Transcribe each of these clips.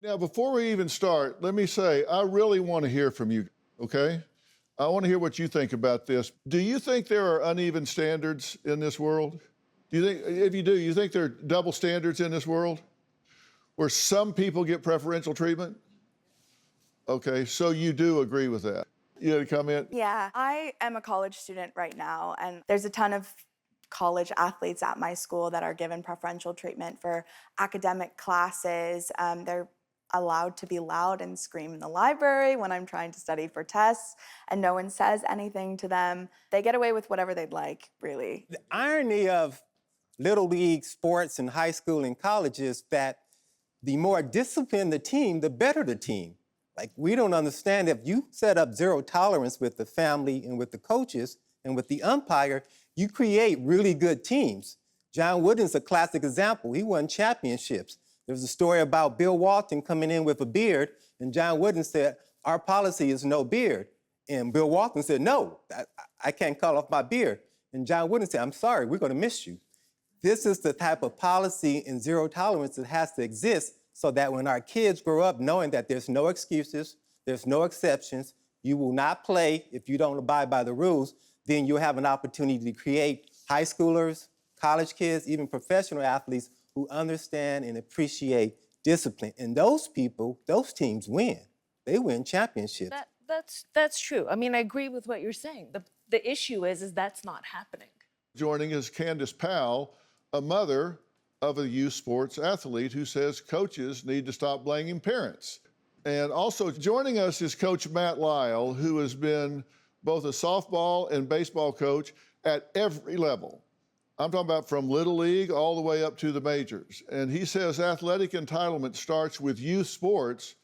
Now, before we even start, let me say, I really want to hear from you, okay? I want to hear what you think about this. Do you think there are uneven standards in this world? Do you think, if you do, you think there are double standards in this world where some people get preferential treatment? Okay, so you do agree with that. You had a comment? Yeah, I am a college student right now, and there's a ton of college athletes at my school that are given preferential treatment for academic classes. They're allowed to be loud and scream in the library when I'm trying to study for tests, and no one says anything to them. They get away with whatever they'd like, really. The irony of Little League sports in high school and college is that the more disciplined the team, the better the team. Like, we don't understand if you set up zero tolerance with the family and with the coaches and with the umpire, you create really good teams. John Wooden's a classic example. He won championships. There's a story about Bill Walton coming in with a beard, and John Wooden said, "Our policy is no beard." And Bill Walton said, "No, I can't cut off my beard." And John Wooden said, "I'm sorry, we're going to miss you." This is the type of policy and zero tolerance that has to exist so that when our kids grow up knowing that there's no excuses, there's no exceptions, you will not play if you don't abide by the rules, then you'll have an opportunity to create high schoolers, college kids, even professional athletes who understand and appreciate discipline. And those people, those teams win. They win championships. That's true. I mean, I agree with what you're saying. The issue is that's not happening. Joining is Candace Powell, a mother of a youth sports athlete who says coaches need to stop blaming parents. And also joining us is Coach Matt Lyle, who has been both a softball and baseball coach at every level. I'm talking about from Little League all the way up to the majors. And he says athletic entitlement starts with youth sports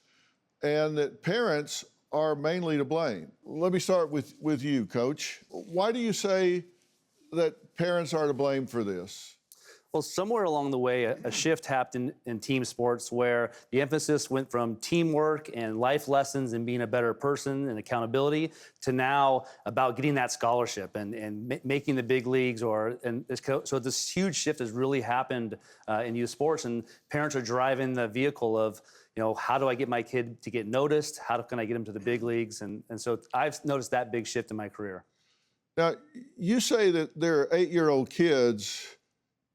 and that parents are mainly to blame. Let me start with you, Coach. Why do you say that parents are to blame for this? Well, somewhere along the way, a shift happened in team sports where the emphasis went from teamwork and life lessons and being a better person and accountability to now about getting that scholarship and making the big leagues. So this huge shift has really happened in youth sports, and parents are driving the vehicle of, how do I get my kid to get noticed? How can I get him to the big leagues? And so I've noticed that big shift in my career. Now, you say that there are 8-year-old kids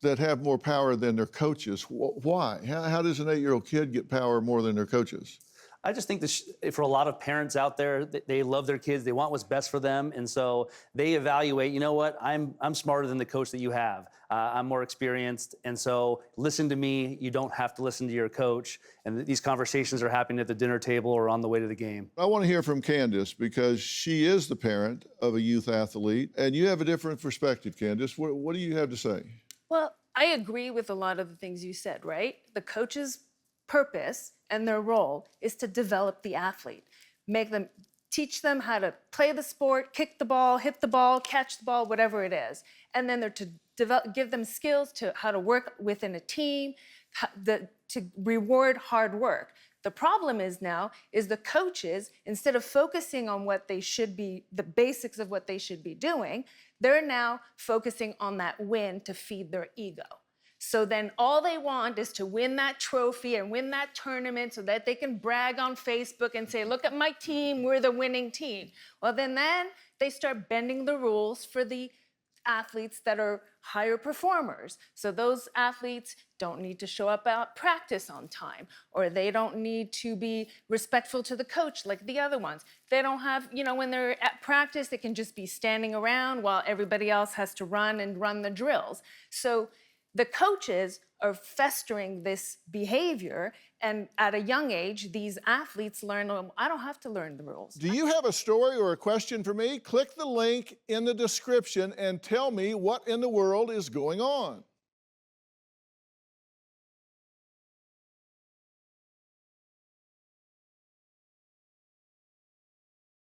that have more power than their coaches. Why? How does an 8-year-old kid get power more than their coaches? I just think for a lot of parents out there, they love their kids, they want what's best for them, and so they evaluate, you know what, I'm smarter than the coach that you have. I'm more experienced, and so listen to me, you don't have to listen to your coach, and these conversations are happening at the dinner table or on the way to the game. I want to hear from Candace because she is the parent of a youth athlete, and you have a different perspective, Candace. What do you have to say? Well, I agree with a lot of the things you said, right? The coach's purpose and their role is to develop the athlete, teach them how to play the sport, kick the ball, hit the ball, catch the ball, whatever it is. And then they're to give them skills to how to work within a team, to reward hard work. The problem is the coaches, instead of focusing on what they should be, the basics of what they should be doing, they're now focusing on that win to feed their ego. So then all they want is to win that trophy and win that tournament so that they can brag on Facebook and say, look at my team, we're the winning team. Well, then they start bending the rules for the athletes that are higher performers. So those athletes don't need to show up at practice on time, or they don't need to be respectful to the coach like the other ones. They don't have, when they're at practice, they can just be standing around while everybody else has to run the drills. So the coaches are festering this behavior, and at a young age, these athletes learn, I don't have to learn the rules. Do you have a story or a question for me? Click the link in the description and tell me what in the world is going on.